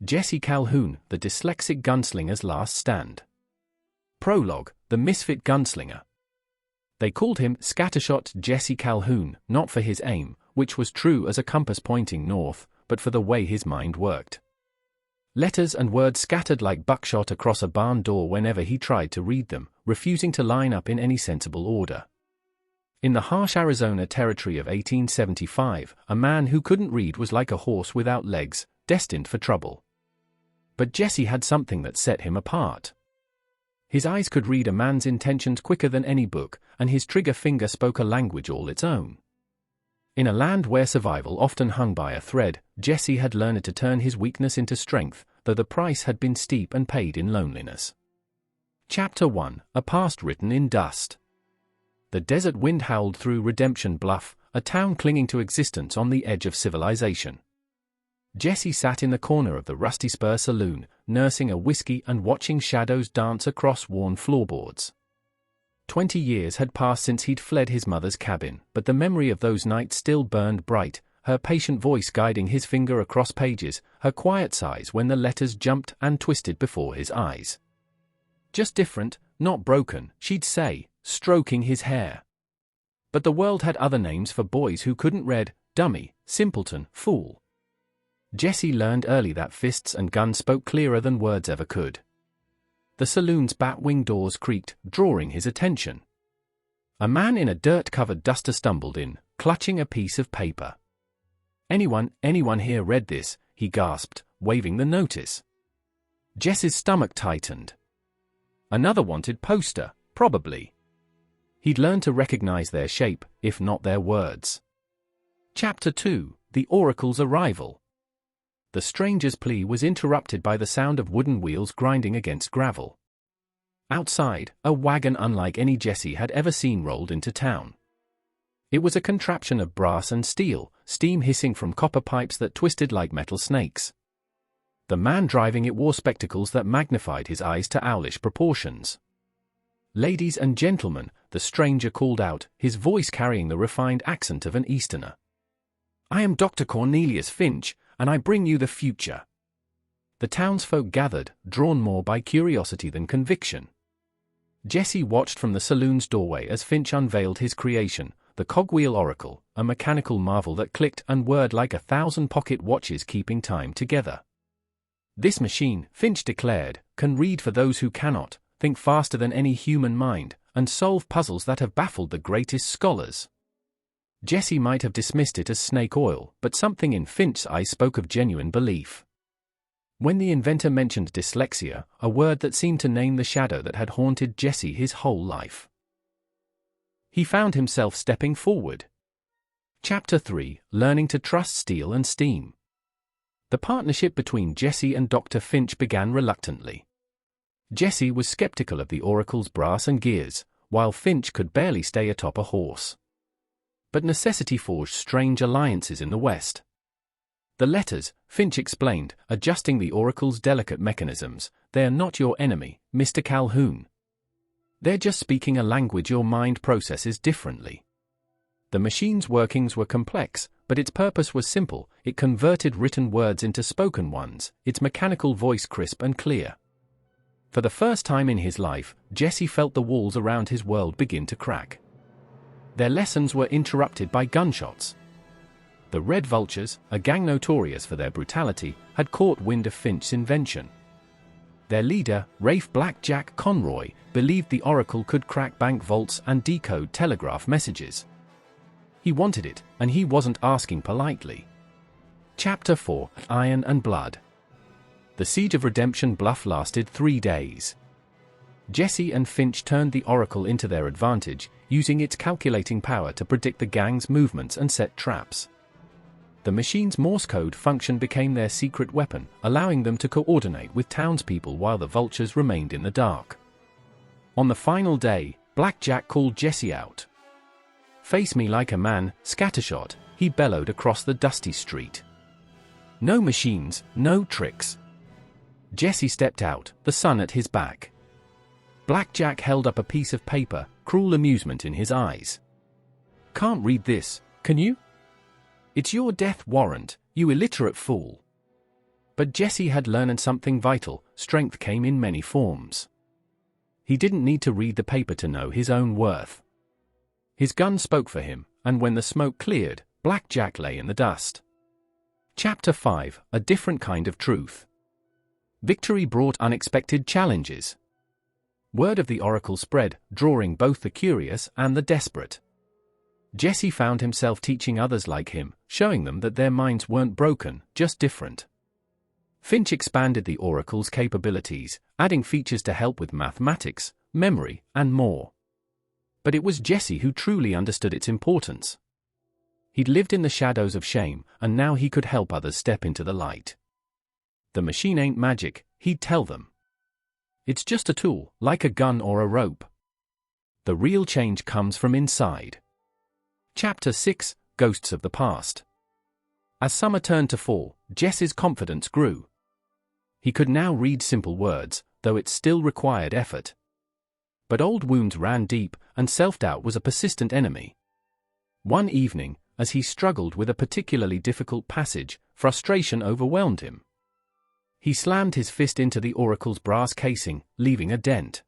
Jesse Calhoun, the Dyslexic Gunslinger's last stand. Prologue, the misfit gunslinger. They called him Scattershot Jesse Calhoun, not for his aim, which was true as a compass pointing north, but for the way his mind worked. Letters and words scattered like buckshot across a barn door whenever he tried to read them, refusing to line up in any sensible order. In the harsh Arizona territory of 1875, a man who couldn't read was like a horse without legs, destined for trouble. But Jesse had something that set him apart. His eyes could read a man's intentions quicker than any book, and his trigger finger spoke a language all its own. In a land where survival often hung by a thread, Jesse had learned to turn his weakness into strength, though the price had been steep and paid in loneliness. Chapter 1, A Past Written in Dust. The desert wind howled through Redemption Bluff, a town clinging to existence on the edge of civilization. Jesse sat in the corner of the Rusty Spur Saloon, nursing a whiskey and watching shadows dance across worn floorboards. 20 years had passed since he'd fled his mother's cabin, but the memory of those nights still burned bright, her patient voice guiding his finger across pages, her quiet sighs when the letters jumped and twisted before his eyes. Just different, not broken, she'd say, stroking his hair. But the world had other names for boys who couldn't read: dummy, simpleton, fool. Jesse learned early that fists and guns spoke clearer than words ever could. The saloon's bat-wing doors creaked, drawing his attention. A man in a dirt-covered duster stumbled in, clutching a piece of paper. Anyone here read this?" he gasped, waving the notice. Jesse's stomach tightened. Another wanted poster, probably. He'd learned to recognize their shape, if not their words. Chapter 2, The Oracle's Arrival. The stranger's plea was interrupted by the sound of wooden wheels grinding against gravel. Outside, a wagon unlike any Jesse had ever seen rolled into town. It was a contraption of brass and steel, steam hissing from copper pipes that twisted like metal snakes. The man driving it wore spectacles that magnified his eyes to owlish proportions. "Ladies and gentlemen," the stranger called out, his voice carrying the refined accent of an Easterner. "I am Dr. Cornelius Finch, and I bring you the future." The townsfolk gathered, drawn more by curiosity than conviction. Jesse watched from the saloon's doorway as Finch unveiled his creation, the Cogwheel Oracle, a mechanical marvel that clicked and whirred like 1,000 pocket watches keeping time together. "This machine," Finch declared, "can read for those who cannot, think faster than any human mind, and solve puzzles that have baffled the greatest scholars." Jesse might have dismissed it as snake oil, but something in Finch's eyes spoke of genuine belief. When the inventor mentioned dyslexia, a word that seemed to name the shadow that had haunted Jesse his whole life, he found himself stepping forward. Chapter 3, Learning to Trust Steel and Steam. The partnership between Jesse and Dr. Finch began reluctantly. Jesse was skeptical of the Oracle's brass and gears, while Finch could barely stay atop a horse. But necessity forged strange alliances in the West. "The letters," Finch explained, adjusting the Oracle's delicate mechanisms, "they're not your enemy, Mr. Calhoun. They're just speaking a language your mind processes differently." The machine's workings were complex, but its purpose was simple: it converted written words into spoken ones, its mechanical voice crisp and clear. For the first time in his life, Jesse felt the walls around his world begin to crack. Their lessons were interrupted by gunshots. The Red Vultures, a gang notorious for their brutality, had caught wind of Finch's invention. Their leader, Rafe Blackjack Conroy, believed the Oracle could crack bank vaults and decode telegraph messages. He wanted it, and he wasn't asking politely. Chapter 4, Iron and Blood. The siege of Redemption Bluff lasted 3 days. Jesse and Finch turned the Oracle into their advantage, using its calculating power to predict the gang's movements and set traps. The machine's Morse code function became their secret weapon, allowing them to coordinate with townspeople while the vultures remained in the dark. On the final day, Blackjack called Jesse out. "Face me like a man, Scattershot," he bellowed across the dusty street. "No machines, no tricks." Jesse stepped out, the sun at his back. Blackjack held up a piece of paper, cruel amusement in his eyes. "Can't read this, can you? It's your death warrant, you illiterate fool." But Jesse had learned something vital: strength came in many forms. He didn't need to read the paper to know his own worth. His gun spoke for him, and when the smoke cleared, Black Jack lay in the dust. Chapter 5: A Different Kind of Truth. Victory brought unexpected challenges. Word of the Oracle spread, drawing both the curious and the desperate. Jesse found himself teaching others like him, showing them that their minds weren't broken, just different. Finch expanded the Oracle's capabilities, adding features to help with mathematics, memory, and more. But it was Jesse who truly understood its importance. He'd lived in the shadows of shame, and now he could help others step into the light. The machine ain't magic, he'd tell them. It's just a tool, like a gun or a rope. The real change comes from inside. Chapter 6: Ghosts of the Past. As summer turned to fall, Jesse's confidence grew. He could now read simple words, though it still required effort. But old wounds ran deep, and self-doubt was a persistent enemy. One evening, as he struggled with a particularly difficult passage, frustration overwhelmed him. He slammed his fist into the Oracle's brass casing, leaving a dent.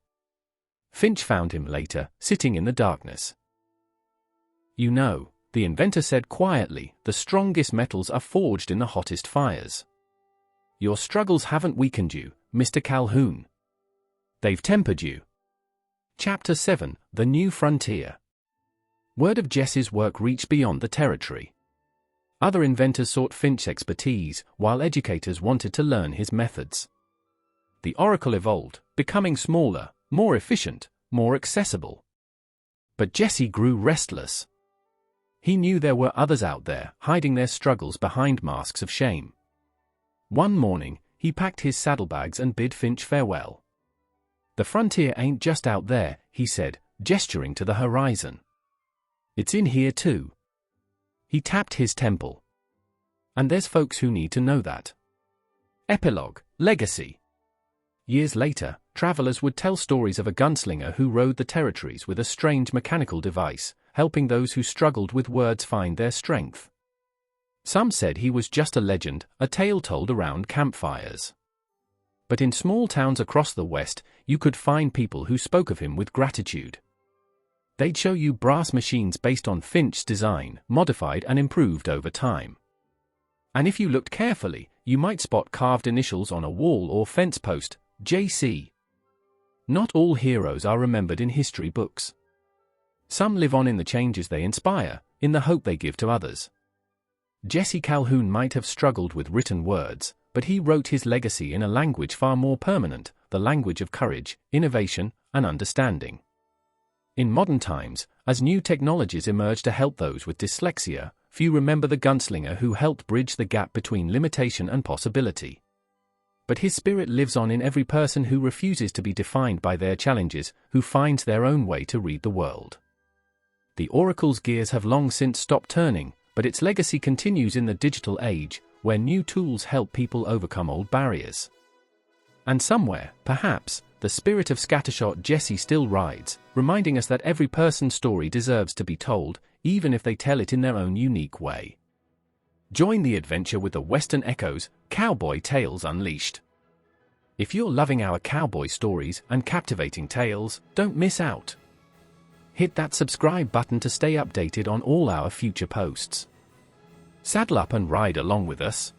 Finch found him later, sitting in the darkness. "You know," the inventor said quietly, "the strongest metals are forged in the hottest fires. Your struggles haven't weakened you, Mr. Calhoun. They've tempered you." Chapter 7: The New Frontier. Word of Jesse's work reached beyond the territory. Other inventors sought Finch's expertise, while educators wanted to learn his methods. The Oracle evolved, becoming smaller, more efficient, more accessible. But Jesse grew restless. He knew there were others out there, hiding their struggles behind masks of shame. One morning, he packed his saddlebags and bid Finch farewell. "The frontier ain't just out there," he said, gesturing to the horizon. "It's in here too." He tapped his temple. "And there's folks who need to know that." Epilogue: Legacy. Years later, travelers would tell stories of a gunslinger who rode the territories with a strange mechanical device, helping those who struggled with words find their strength. Some said he was just a legend, a tale told around campfires. But in small towns across the West, you could find people who spoke of him with gratitude. They'd show you brass machines based on Finch's design, modified and improved over time. And if you looked carefully, you might spot carved initials on a wall or fence post: JC. Not all heroes are remembered in history books. Some live on in the changes they inspire, in the hope they give to others. Jesse Calhoun might have struggled with written words, but he wrote his legacy in a language far more permanent, the language of courage, innovation, and understanding. In modern times, as new technologies emerge to help those with dyslexia, few remember the gunslinger who helped bridge the gap between limitation and possibility. But his spirit lives on in every person who refuses to be defined by their challenges, who finds their own way to read the world. The Oracle's gears have long since stopped turning, but its legacy continues in the digital age, where new tools help people overcome old barriers. And somewhere, perhaps, the spirit of Scattershot Jesse still rides, reminding us that every person's story deserves to be told, even if they tell it in their own unique way. Join the adventure with the Western Echoes, Cowboy Tales Unleashed. If you're loving our cowboy stories and captivating tales, don't miss out. Hit that subscribe button to stay updated on all our future posts. Saddle up and ride along with us.